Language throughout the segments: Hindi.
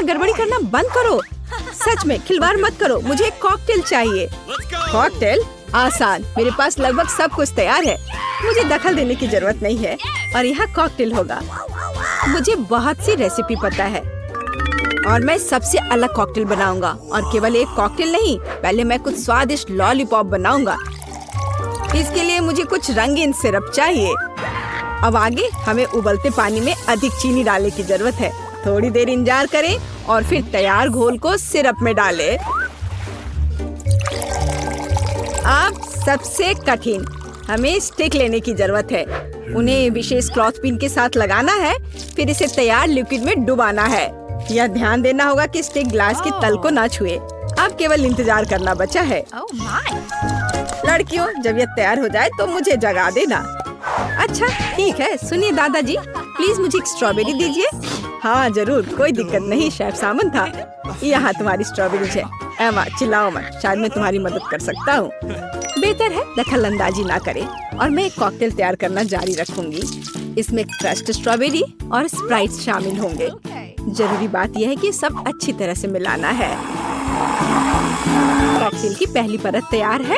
गड़बड़ी करना बंद करो। सच में खिलवाड़ मत करो, मुझे एक कॉकटेल चाहिए। कॉकटेल? आसान, मेरे पास लगभग सब कुछ तैयार है। मुझे दखल देने की जरूरत नहीं है और यहाँ कॉकटेल होगा। मुझे बहुत सी रेसिपी पता है और मैं सबसे अलग कॉकटेल बनाऊंगा। और केवल एक कॉकटेल नहीं, पहले मैं कुछ स्वादिष्ट लॉलीपॉप बनाऊंगा। इसके लिए मुझे कुछ रंगीन सिरप चाहिए। अब आगे हमें उबलते पानी में अधिक चीनी डालने की जरूरत है। थोड़ी देर इंतजार करें और फिर तैयार घोल को सिरप में डालें। अब सबसे कठिन, हमें स्टिक लेने की जरूरत है। उन्हें विशेष क्लॉथ पिन के साथ लगाना है, फिर इसे तैयार लिक्विड में डुबाना है। यह ध्यान देना होगा कि स्टिक ग्लास की तल को ना छुए। अब केवल इंतजार करना बचा है। लड़कियों, जब यह तैयार हो जाए तो मुझे जगा देना। अच्छा ठीक है, सुनिए दादाजी, प्लीज मुझे एक स्ट्रॉबेरी दीजिए। हाँ जरूर, कोई दिक्कत नहीं, शेफ सामन था। यहाँ तुम्हारी स्ट्रॉबेरी है। एमा चिल्लाओ मत, शायद मैं तुम्हारी मदद कर सकता हूँ। बेहतर है दखल अंदाजी ना करे और मैं एक कॉकटेल तैयार करना जारी रखूंगी। इसमें क्रश्ड स्ट्रॉबेरी और स्प्राइट शामिल होंगे। जरूरी बात यह है कि सब अच्छी तरह से मिलाना है। कॉकटेल की पहली परत तैयार है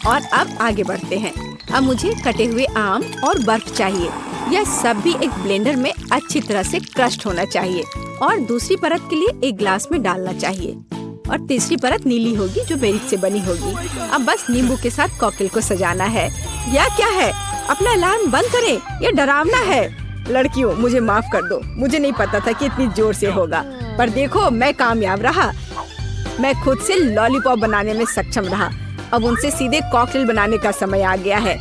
और अब आगे बढ़ते हैं। अब मुझे कटे हुए आम और बर्फ चाहिए। यह सब भी एक ब्लेंडर में अच्छी तरह से क्रश्ड होना चाहिए और दूसरी परत के लिए एक ग्लास में डालना चाहिए और तीसरी परत नीली होगी जो बेरी से बनी होगी। अब बस नींबू के साथ कॉकटेल को सजाना है। यह क्या है? अपना अलार्म बंद करें, यह डरावना है। लड़कियों, मुझे माफ कर दो, मुझे नहीं पता था कि इतनी जोर से होगा, पर देखो मैं कामयाब रहा। मैं खुद से लॉलीपॉप बनाने में सक्षम रहा। अब उनसे सीधे कॉकटेल बनाने का समय आ गया है।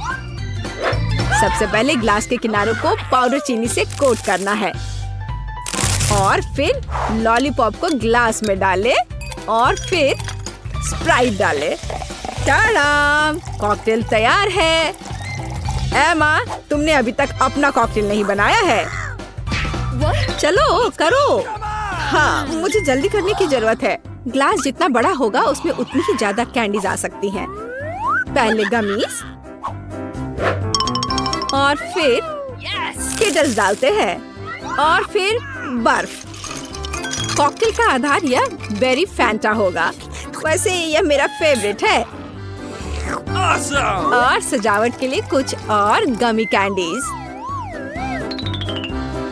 सबसे पहले ग्लास के किनारों को पाउडर चीनी से कोट करना है और फिर लॉलीपॉप को ग्लास में डालें और फिर स्प्राइट डालें। टाडाम! कॉकटेल तैयार है। एमा, तुमने अभी तक अपना कॉकटेल नहीं बनाया है। चलो करो। हाँ, मुझे जल्दी करने की जरूरत है। ग्लास जितना बड़ा होगा उसमें उतनी ही ज्यादा कैंडीज आ सकती हैं। पहले गमीज और फिर स्किटल्स डालते हैं और फिर बर्फ। कॉकटेल का आधार यह बेरी फैंटा होगा। वैसे यह मेरा फेवरेट है। और सजावट के लिए कुछ और गमी कैंडीज।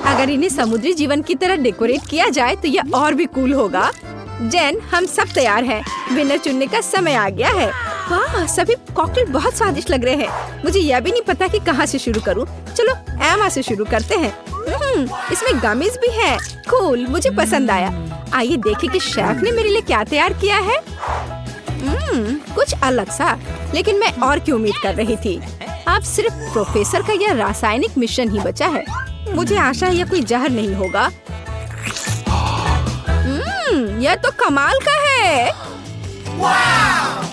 अगर इन्हें समुद्री जीवन की तरह डेकोरेट किया जाए तो यह और भी कूल होगा। जेन, हम सब तैयार हैं। विनर चुनने का समय आ गया है। वाह, सभी कॉकटेल बहुत स्वादिष्ट लग रहे हैं। मुझे यह भी नहीं पता कि कहाँ से शुरू करूँ। चलो एमा से शुरू करते हैं। इसमें गमीज भी है। कूल, मुझे पसंद आया। आइए देखें कि शेफ ने मेरे लिए क्या तैयार किया है। कुछ अलग सा, लेकिन मैं और की उम्मीद कर रही थी। अब सिर्फ प्रोफेसर का यह रासायनिक मिश्रण ही बचा है। मुझे आशा है यह कोई जहर नहीं होगा। यह तो कमाल का है।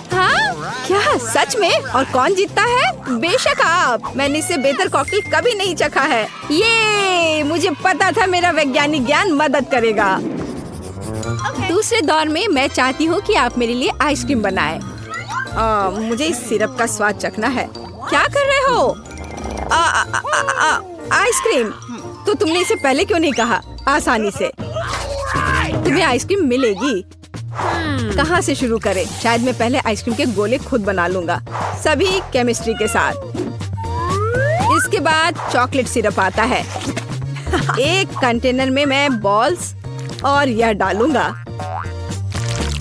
हाँ? क्या सच में? और कौन जीतता है? बेशक आप। मैंने इससे बेहतर कॉकटेल कभी नहीं चखा है। ये मुझे पता था मेरा वैज्ञानिक ज्ञान मदद करेगा। दूसरे दौर में मैं चाहती हूँ कि आप मेरे लिए आइसक्रीम बनाएं। मुझे इस सिरप का स्वाद चखना है। क्या कर रहे हो? आइसक्रीम? तो तुमने इसे पहले क्यों नहीं कहा? आसानी से तुम्हें आइसक्रीम मिलेगी। कहाँ से शुरू करें? शायद मैं पहले आइसक्रीम के गोले खुद बना लूंगा, सभी केमिस्ट्री के साथ। इसके बाद चॉकलेट सिरप आता है। एक कंटेनर में मैं बॉल्स और यह डालूंगा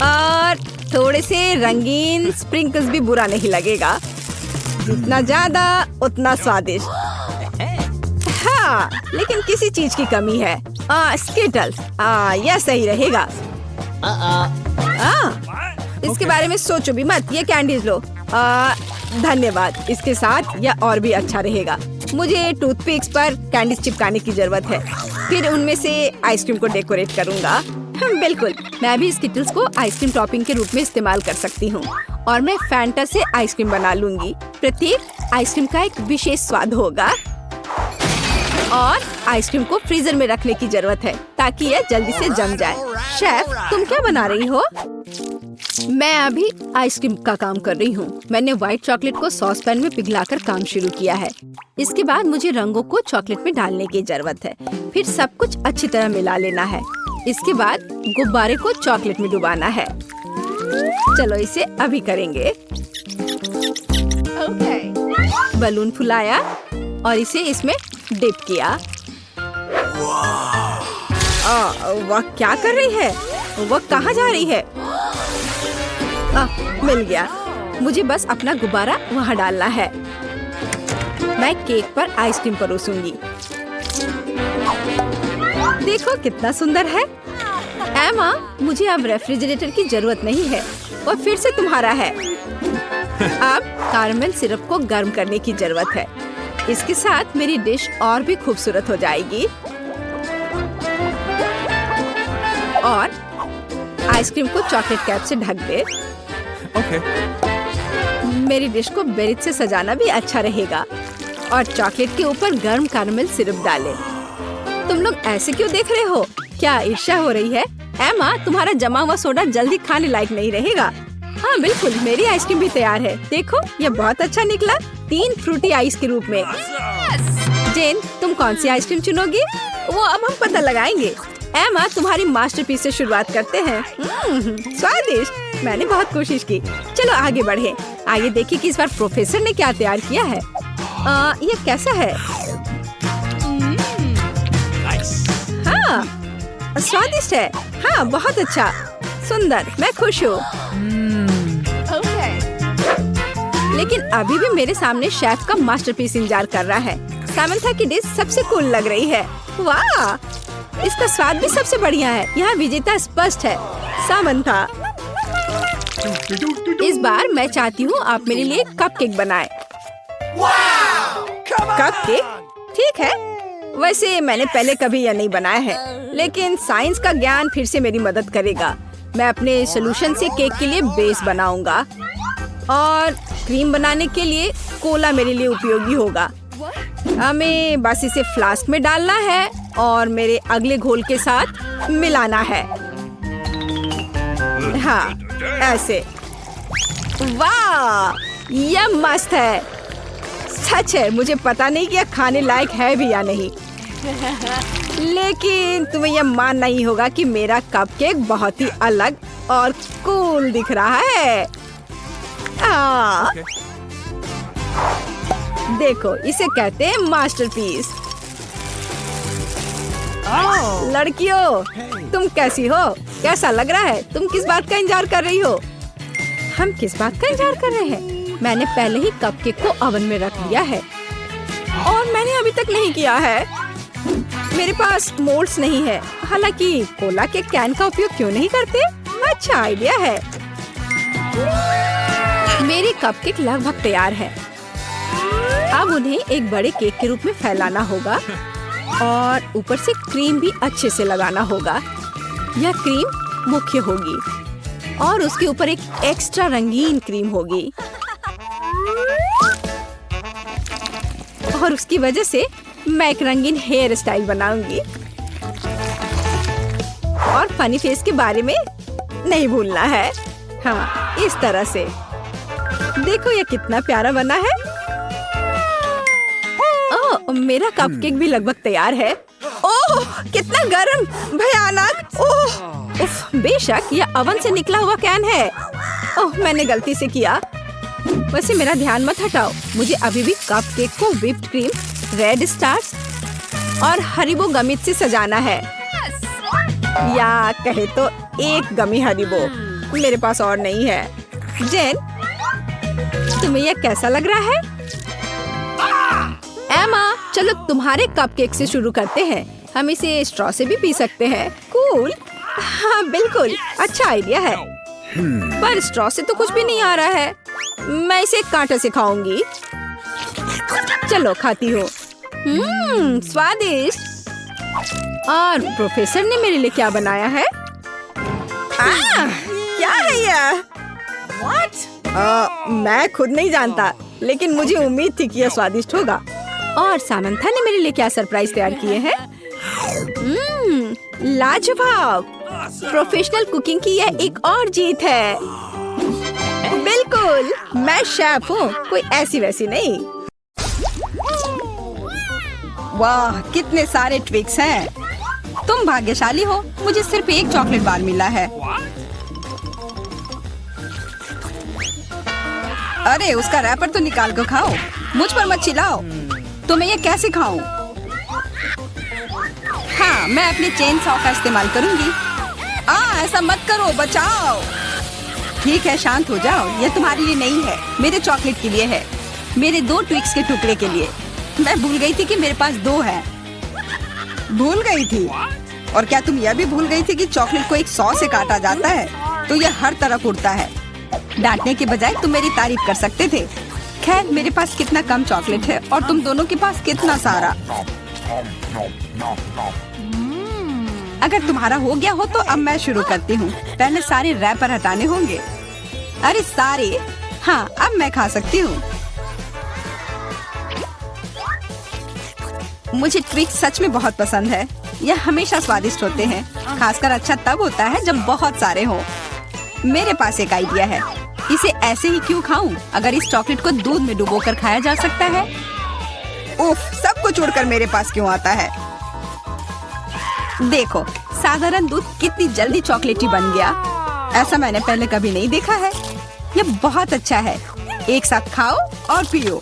और थोड़े से रंगीन स्प्रिंकल्स भी बुरा नहीं लगेगा। जितना ज्यादा उतना स्वादिष्ट। हाँ, लेकिन किसी चीज की कमी है। स्किटल्स, यह सही रहेगा। इसके बारे में सोचो भी मत। ये कैंडीज लो। धन्यवाद। इसके साथ यह और भी अच्छा रहेगा। मुझे टूथपिक्स पर कैंडीज चिपकाने की जरूरत है। फिर उनमें से आइसक्रीम को डेकोरेट करूंगा। बिल्कुल, मैं भी स्किटल्स को आइसक्रीम टॉपिंग के रूप में इस्तेमाल कर सकती हूँ और मैं फैंटा से आइसक्रीम बना लूंगी। प्रत्येक आइसक्रीम का एक विशेष स्वाद होगा और आइसक्रीम को फ्रीजर में रखने की जरूरत है ताकि यह जल्दी से जम जाए। शेफ, तुम क्या बना रही हो? मैं अभी आइसक्रीम का काम कर रही हूँ। मैंने व्हाइट चॉकलेट को सॉस पैन में पिघलाकर काम शुरू किया है। इसके बाद मुझे रंगों को चॉकलेट में डालने की जरूरत है। फिर सब कुछ अच्छी तरह मिला लेना है। इसके बाद गुब्बारे को चॉकलेट में डुबाना है। चलो इसे अभी करेंगे। बलून फुलाया और इसे इसमें डिप किया। वह क्या कर रही है? वह कहाँ जा रही है? मिल गया। मुझे बस अपना गुब्बारा वहाँ डालना है। मैं केक पर आइसक्रीम परोसूंगी। देखो कितना सुंदर है। एमा, मुझे अब रेफ्रिजरेटर की जरूरत नहीं है। वह फिर से तुम्हारा है। अब कैरमेल सिरप को गर्म करने की जरूरत है। इसके साथ मेरी डिश और भी खूबसूरत हो जाएगी। और आइसक्रीम को चॉकलेट कैप से ढक दे। मेरी डिश को बेरी से सजाना भी अच्छा रहेगा। और चॉकलेट के ऊपर गर्म कैरमेल सिरप डालें। तुम लोग ऐसे क्यों देख रहे हो? क्या ईर्ष्या हो रही है? एमा, तुम्हारा जमा हुआ सोडा जल्दी खाने लायक नहीं रहेगा। हाँ बिल्कुल, मेरी आइसक्रीम भी तैयार है। देखो ये बहुत अच्छा निकला, 3 फ्रूटी आइस के रूप में। जेन, तुम कौन सी आइसक्रीम चुनोगी? वो अब हम पता लगाएंगे। एमा, तुम्हारी मास्टरपीस से शुरुआत करते हैं। स्वादिष्ट। मैंने बहुत कोशिश की। चलो आगे बढ़े। आगे देखिए कि इस बार प्रोफेसर ने क्या तैयार किया है। ये कैसा है? हाँ, स्वादिष्ट है। हाँ, बहुत अच्छा, सुंदर। मैं खुश हूँ। लेकिन अभी भी मेरे सामने शेफ का मास्टरपीस इंतजार कर रहा है। सामंथा की डिश सबसे कूल लग रही है। वाह, इसका स्वाद भी सबसे बढ़िया है। यहाँ विजेता स्पष्ट है, सामंथा। इस बार मैं चाहती हूँ आप मेरे लिए कपकेक बनाएं। कपकेक? ठीक है। वैसे मैंने पहले कभी यह नहीं बनाया है, लेकिन साइंस का ज्ञान फिर से मेरी मदद करेगा। मैं अपने सोल्यूशन से केक के लिए बेस बनाऊंगा और क्रीम बनाने के लिए कोला मेरे लिए उपयोगी होगा। हमें बस इसे फ्लास्क में डालना है और मेरे अगले घोल के साथ मिलाना है। हाँ, ऐसे। वाह, यह मस्त है। सच है, मुझे पता नहीं कि यह खाने लायक है भी या नहीं। लेकिन तुम्हें यह मानना ही होगा कि मेरा कपकेक बहुत ही अलग और कूल दिख रहा है। देखो, इसे कहते हैं मास्टरपीस। लड़कियों, तुम कैसी हो? कैसा लग रहा है? तुम किस बात का इंतजार कर रही हो? हम किस बात का इंतजार कर रहे हैं? मैंने पहले ही कपकेक को ओवन में रख दिया है और मैंने अभी तक नहीं किया है। मेरे पास मोल्ड्स नहीं है। हालांकि कोला के कैन का उपयोग क्यों नहीं करते? अच्छा आइडिया है। मेरी कपकेक लगभग तैयार है। अब उन्हें एक बड़े केक के रूप में फैलाना होगा और ऊपर से क्रीम भी अच्छे से लगाना होगा। यह क्रीम मुख्य होगी और उसके ऊपर एक एक्स्ट्रा रंगीन क्रीम होगी और उसकी वजह से मैं एक रंगीन हेयर स्टाइल बनाऊंगी। और फनी फेस के बारे में नहीं भूलना है। हाँ, इस तरह से। देखो ये कितना प्यारा बना है। ओह, मेरा कपकेक भी लगभग तैयार है। ओह, कितना गर्म, भयानक। ओह, उफ, बेशक यह ओवन से निकला हुआ कैन है। ओह, मैंने गलती से किया। वैसे मेरा ध्यान मत हटाओ। मुझे अभी भी कपकेक को व्हिप्ड क्रीम, रेड स्टार्स और हरीबो गमित से सजाना है। या कहे तो एक गमी हरीबो। मेरे पास और नहीं है। जेन, तुम्हें यह कैसा लग रहा है? एमा, चलो तुम्हारे कपकेक से शुरू करते हैं। हम इसे स्ट्रॉ से भी पी सकते हैं। कूल। हाँ बिल्कुल, अच्छा आइडिया है। पर स्ट्रॉ से तो कुछ भी नहीं आ रहा है। मैं इसे कांटे से खाऊंगी। चलो खाती हूँ। स्वादिष्ट। और प्रोफेसर ने मेरे लिए क्या बनाया है? क्या है यह? मैं खुद नहीं जानता, लेकिन मुझे उम्मीद थी कि यह स्वादिष्ट होगा। और सामंथा ने मेरे लिए क्या सरप्राइज तैयार किए हैं? लाजवाब। प्रोफेशनल कुकिंग की यह एक और जीत है। बिल्कुल, मैं शेफ हूँ, कोई ऐसी वैसी नहीं। वाह, कितने सारे ट्विक्स हैं। तुम भाग्यशाली हो, मुझे सिर्फ एक चॉकलेट बार मिला है। अरे उसका रैपर तो निकाल कर खाओ, मुझ पर मत चिल्लाओ। तो मैं ये कैसे खाऊं? हाँ, मैं अपने चेन सॉ का इस्तेमाल करूंगी। ऐसा मत करो, बचाओ। ठीक है, शांत हो जाओ। ये तुम्हारे लिए नहीं है, मेरे चॉकलेट के लिए है, मेरे 2 ट्विक्स के टुकड़े के लिए। मैं भूल गई थी कि मेरे पास 2 है। भूल गई थी? और क्या तुम यह भी भूल गई थी कि चॉकलेट को एक सॉ से काटा जाता है तो यह हर तरफ उड़ता है? डांटने के बजाय तुम मेरी तारीफ कर सकते थे। खैर, मेरे पास कितना कम चॉकलेट है और तुम दोनों के पास कितना सारा। अगर तुम्हारा हो गया हो तो अब मैं शुरू करती हूँ। पहले सारे रैपर हटाने होंगे। अरे सारे? हाँ, अब मैं खा सकती हूँ। मुझे ट्विक्स सच में बहुत पसंद है। यह हमेशा स्वादिष्ट होते हैं। खासकर अच्छा तब होता है जब बहुत सारे हो। मेरे पास एक आइडिया है। इसे ऐसे ही क्यों खाऊं? अगर इस चॉकलेट को दूध में डुबोकर खाया जा सकता है। उफ, सब कुछ उड़कर मेरे पास क्यों आता है? देखो, साधारण दूध कितनी जल्दी चॉकलेटी बन गया। ऐसा मैंने पहले कभी नहीं देखा है। यह बहुत अच्छा है। एक साथ खाओ और पियो।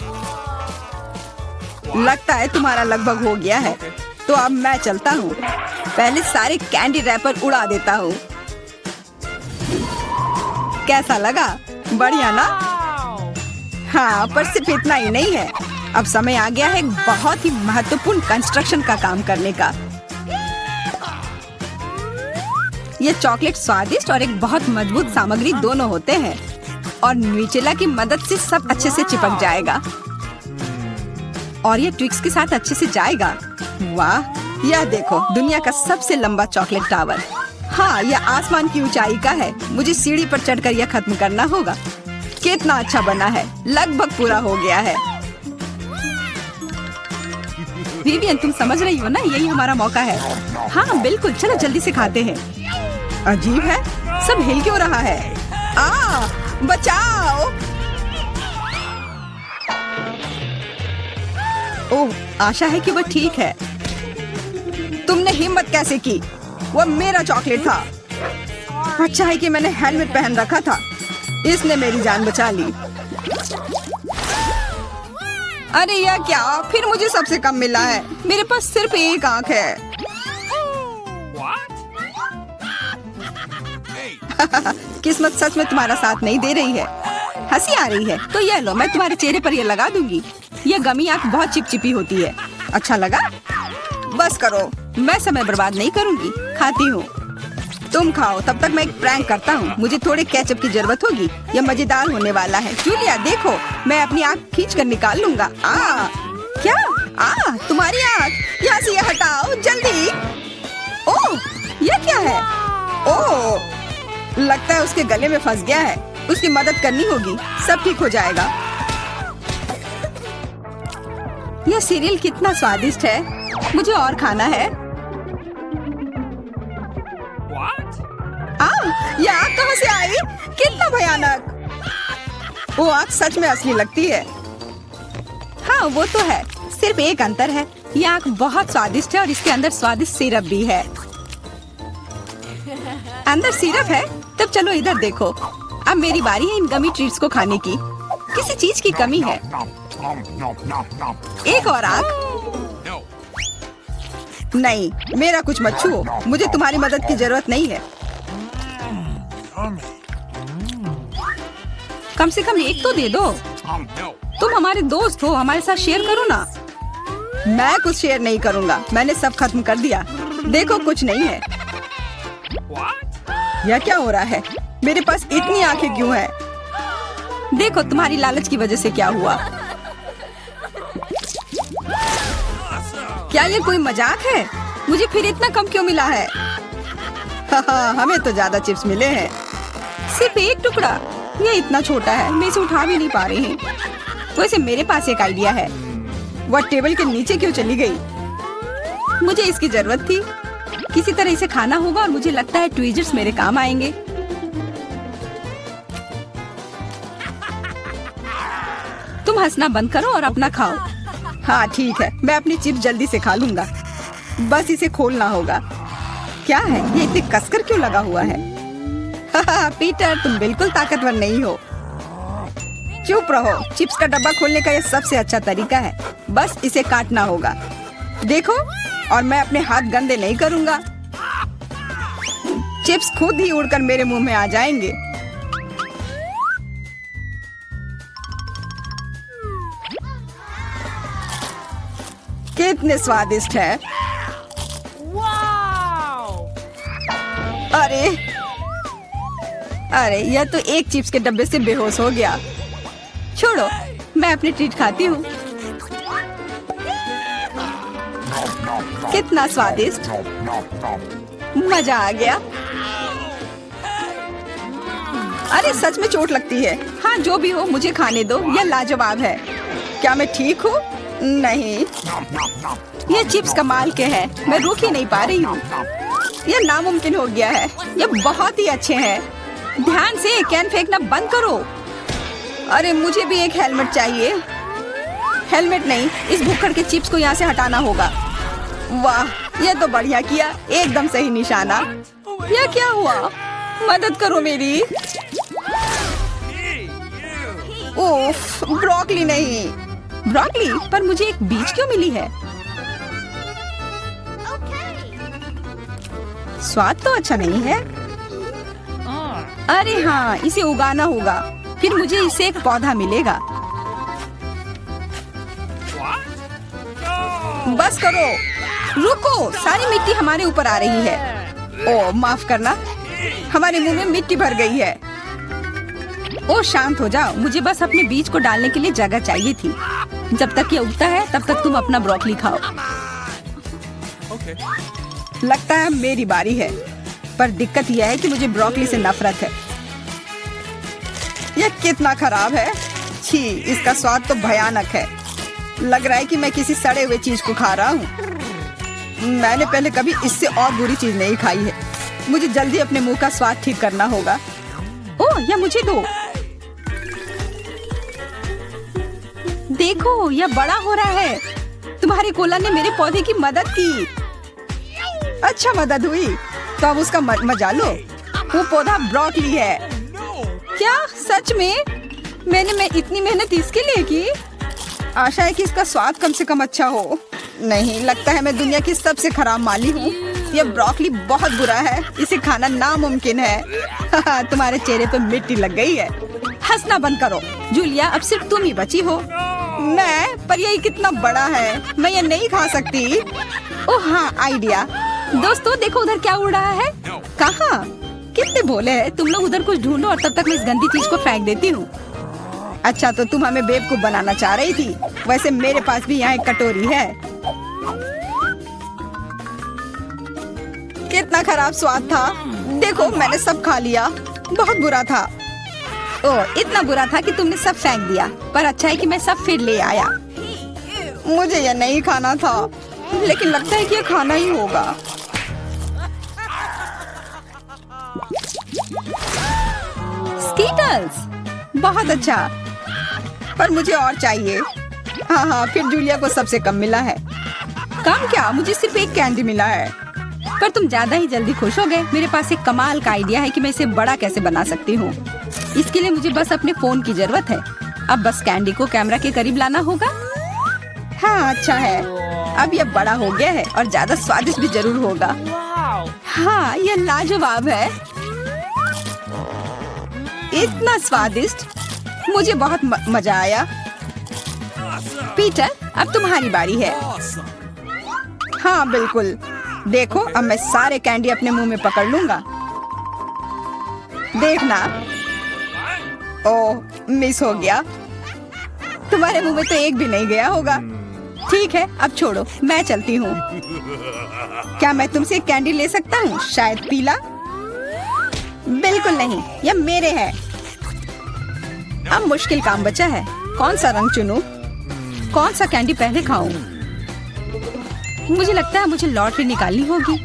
लगता है तुम्हारा लगभग हो गया है, तो अब मैं चलता हूँ। पहले सारे कैंडी रैपर उड़ा देता हूँ। कैसा लगा? बढ़िया ना? हाँ, पर सिर्फ इतना ही नहीं है। अब समय आ गया है एक बहुत ही महत्वपूर्ण कंस्ट्रक्शन का काम करने का। ये चॉकलेट स्वादिष्ट और एक बहुत मजबूत सामग्री दोनों होते हैं और न्यूटेला की मदद से सब अच्छे से चिपक जाएगा और ये ट्विक्स के साथ अच्छे से जाएगा। वाह, यह देखो, दुनिया का सबसे लंबा चॉकलेट टावर। हाँ, यह आसमान की ऊंचाई का है। मुझे सीढ़ी पर चढ़कर यह खत्म करना होगा। कितना अच्छा बना है, लगभग पूरा हो गया है। विवियन, तुम समझ रही हो ना? यही हमारा मौका है। हाँ बिल्कुल, चलो जल्दी से खाते हैं। अजीब है, सब हिल क्यों रहा है? बचाओ! ओह, आशा है कि वह ठीक है। तुमने हिम्मत कैसे की? वह मेरा चॉकलेट था। अच्छा है कि मैंने हेलमेट पहन रखा था। इसने मेरी जान बचा ली। अरे यह क्या? फिर मुझे सबसे कम मिला है। मेरे पास सिर्फ एक आंख है। किस्मत सच में तुम्हारा साथ नहीं दे रही है। हंसी आ रही है तो यह लो, मैं तुम्हारे चेहरे पर यह लगा दूंगी। यह गमी आंख बहुत चिपचिपी होती है। अच्छा लगा? बस करो, मैं समय बर्बाद नहीं करूंगी। खाती हूँ, तुम खाओ। तब तक मैं एक प्रैंक करता हूँ। मुझे थोड़े केचप की जरूरत होगी। यह मजेदार होने वाला है। जूलिया देखो, मैं अपनी आँख खींच कर निकाल लूंगा। क्या? तुम्हारी आँख? यहाँ से यह हटाओ जल्दी। ओह, यह क्या है? ओह, लगता है उसके गले में फंस गया है। उसकी मदद करनी होगी, सब ठीक हो जाएगा। यह सीरियल कितना स्वादिष्ट है। मुझे और खाना है। यह आग कहाँ से आई? कितना भयानक! वो आग सच में असली लगती है। हाँ वो तो है, सिर्फ एक अंतर है। यह आग बहुत स्वादिष्ट है और इसके अंदर स्वादिष्ट सिरप भी है। अंदर सिरप है? तब चलो इधर देखो। अब मेरी बारी है इन गमी ट्रीट्स को खाने की। किसी चीज की कमी है। एक और आग? नहीं, मेरा कुछ मत छुओ। मुझे तुम्हारी मदद की जरूरत नहीं है। कम से कम एक तो दे दो। तुम हमारे दोस्त हो, हमारे साथ शेयर करो ना। मैं कुछ शेयर नहीं करूँगा। मैंने सब खत्म कर दिया। देखो, कुछ नहीं है। यह क्या हो रहा है? मेरे पास इतनी आंखें क्यों है? देखो, तुम्हारी लालच की वजह से क्या हुआ। क्या ये कोई मजाक है? मुझे फिर इतना कम क्यों मिला है? हमें तो ज्यादा चिप्स मिले हैं। सिर्फ एक टुकड़ा? ये इतना छोटा है, मैं इसे उठा भी नहीं पा रही हूँ। वैसे मेरे पास एक आइडिया है। वह टेबल के नीचे क्यों चली गई? मुझे इसकी जरूरत थी। किसी तरह इसे खाना होगा और मुझे लगता है ट्वीजर्स मेरे काम आएंगे। तुम हंसना बंद करो और अपना खाओ। हाँ ठीक है, मैं अपनी चिप्स जल्दी से खा लूंगा। बस इसे खोलना होगा। क्या है ये इतने कसकर क्यों लगा हुआ है? पीटर, तुम बिल्कुल ताकतवर नहीं हो। चुप रहो। चिप्स का डब्बा खोलने का ये सबसे अच्छा तरीका है। बस इसे काटना होगा। देखो, और मैं अपने हाथ गंदे नहीं करूंगा। चिप्स खुद ही उड़कर मेरे मुंह में आ जाएंगे। कितने स्वादिष्ट है। अरे अरे, यह तो एक चिप्स के डब्बे से बेहोश हो गया। छोड़ो, मैं अपनी ट्रीट खाती हूँ। कितना स्वादिष्ट, मजा आ गया। अरे सच में चोट लगती है। हाँ, जो भी हो मुझे खाने दो, यह लाजवाब है। क्या मैं ठीक हूँ? नहीं, ये चिप्स कमाल के हैं। मैं रुक ही नहीं पा रही हूँ। यह नामुमकिन हो गया है। यह बहुत ही अच्छे हैं। ध्यान से, कैन फेंकना बंद करो। अरे मुझे भी एक हेलमेट चाहिए। हेलमेट नहीं, इस भुक्कड़ के चिप्स को यहाँ से हटाना होगा। वाह, यह तो बढ़िया किया। एकदम सही निशाना। यह क्या हुआ? मदद करो मेरी। ओफ, ब्रोकली नहीं। ब्रोकली? पर मुझे एक बीज क्यों मिली है? स्वाद तो अच्छा नहीं है। अरे हाँ, इसे उगाना होगा। फिर मुझे इससे एक पौधा मिलेगा। बस करो। रुको, सारी मिट्टी हमारे ऊपर आ रही है। ओह, माफ करना, हमारे मुंह में मिट्टी भर गई है। ओह, शांत हो जाओ। मुझे बस अपने बीज को डालने के लिए जगह चाहिए थी। जब तक ये उगता है तब तक तुम अपना ब्रोकली खाओ। लगता है मेरी बारी है, पर दिक्कत यह है कि मुझे ब्रोकली से नफरत है। यह कितना खराब है। छी, इसका स्वाद तो भयानक है। लग रहा है कि मैं किसी सड़े हुए चीज को खा रहा हूँ। मैंने पहले कभी इससे और बुरी चीज नहीं खाई है। मुझे जल्दी अपने मुंह का स्वाद ठीक करना होगा। ओह, यह मुझे दो। देखो, यह बड़ा हो रहा है। तुम्हारे कोला ने मेरे पौधे की मदद की। अच्छा, मदद हुई तो अब उसका मजा लो। वो पौधा ब्रोकली है। क्या सच में? मैंने इतनी मेहनत इसके लिए की। आशा है कि इसका स्वाद कम से कम अच्छा हो। नहीं, लगता है मैं दुनिया की सबसे खराब माली हूँ। यह ब्रोकली बहुत बुरा है। इसे खाना नामुमकिन है। तुम्हारे चेहरे पे मिट्टी लग गई है। हंसना बंद करो। जूलिया, अब सिर्फ तुम ही बची हो। मैं? पर यही कितना बड़ा है, मैं ये नहीं खा सकती। ओह हाँ, आइडिया। दोस्तों देखो, उधर क्या उड़ रहा है। कहाँ? कितने भोले हैं तुम लोग। उधर कुछ ढूंढो और तब तक मैं इस गंदी चीज को फेंक देती हूँ। अच्छा, तो तुम हमें बेवकूफ बनाना चाह रही थी। वैसे मेरे पास भी यहाँ एक कटोरी है। कितना खराब स्वाद था। देखो, मैंने सब खा लिया। बहुत बुरा था। ओह, इतना बुरा था कि तुमने सब फेंक दिया। पर अच्छा है कि मैं सब फिर ले आया। मुझे यह नहीं खाना था, लेकिन लगता है कि यह खाना ही होगा। स्कीटल्स, बहुत अच्छा। पर मुझे और चाहिए। हाँ, फिर जूलिया को सबसे कम मिला है। कम क्या? मुझे सिर्फ एक कैंडी मिला है। पर तुम ज्यादा ही जल्दी खुश हो गए। मेरे पास एक कमाल का आइडिया है कि मैं इसे बड़ा कैसे बना सकती हूँ। इसके लिए मुझे बस अपने फोन की जरूरत है। अब बस कैंडी को कैमरा के करीब लाना होगा। हाँ, अच्छा है। अब यह बड़ा हो गया है और ज्यादा स्वादिष्ट भी जरूर होगा। हाँ, यह लाजवाब है। इतना स्वादिष्ट, मुझे बहुत मजा आया। पीटर, अब तुम्हारी बारी है। हाँ बिल्कुल। देखो, अब मैं सारे कैंडी अपने मुंह में पकड़ लूंगा। देखना। ओह, मिस हो गया। तुम्हारे मुंह में तो एक भी नहीं गया होगा। ठीक है, अब छोड़ो, मैं चलती हूँ। क्या मैं तुमसे एक कैंडी ले सकता हूँ? शायद पीला। बिल्कुल नहीं, यह मेरे है। अब मुश्किल काम बचा है। कौन सा रंग चुनूं? कौन सा कैंडी पहले खाऊं? मुझे लगता है मुझे लॉटरी निकालनी होगी।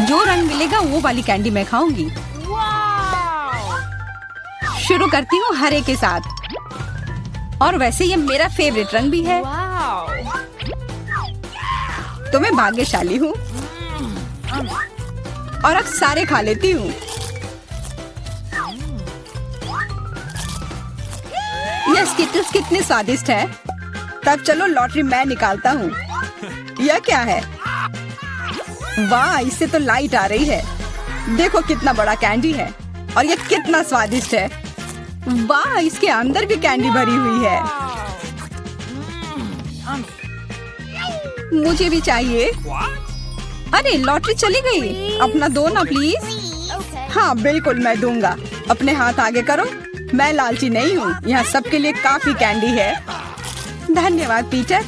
जो रंग मिलेगा वो वाली कैंडी मैं खाऊंगी। शुरू करती हूँ हरे के साथ। और वैसे ये मेरा फेवरेट रंग भी है। तो मैं भाग्यशाली हूँ और अब सारे खा लेती हूँ। यह स्किटल्स कितने स्वादिष्ट है। तब चलो लॉटरी मैं निकालता हूँ। यह क्या है? वाह, इससे तो लाइट आ रही है। देखो कितना बड़ा कैंडी है और यह कितना स्वादिष्ट है। वाह, इसके अंदर भी कैंडी भरी हुई है। मुझे भी चाहिए। अरे लॉटरी चली गई। अपना दो ना प्लीज। हाँ बिल्कुल मैं दूंगा। अपने हाथ आगे करो। मैं लालची नहीं हूँ। यहाँ सबके लिए काफी कैंडी है। धन्यवाद पीटर।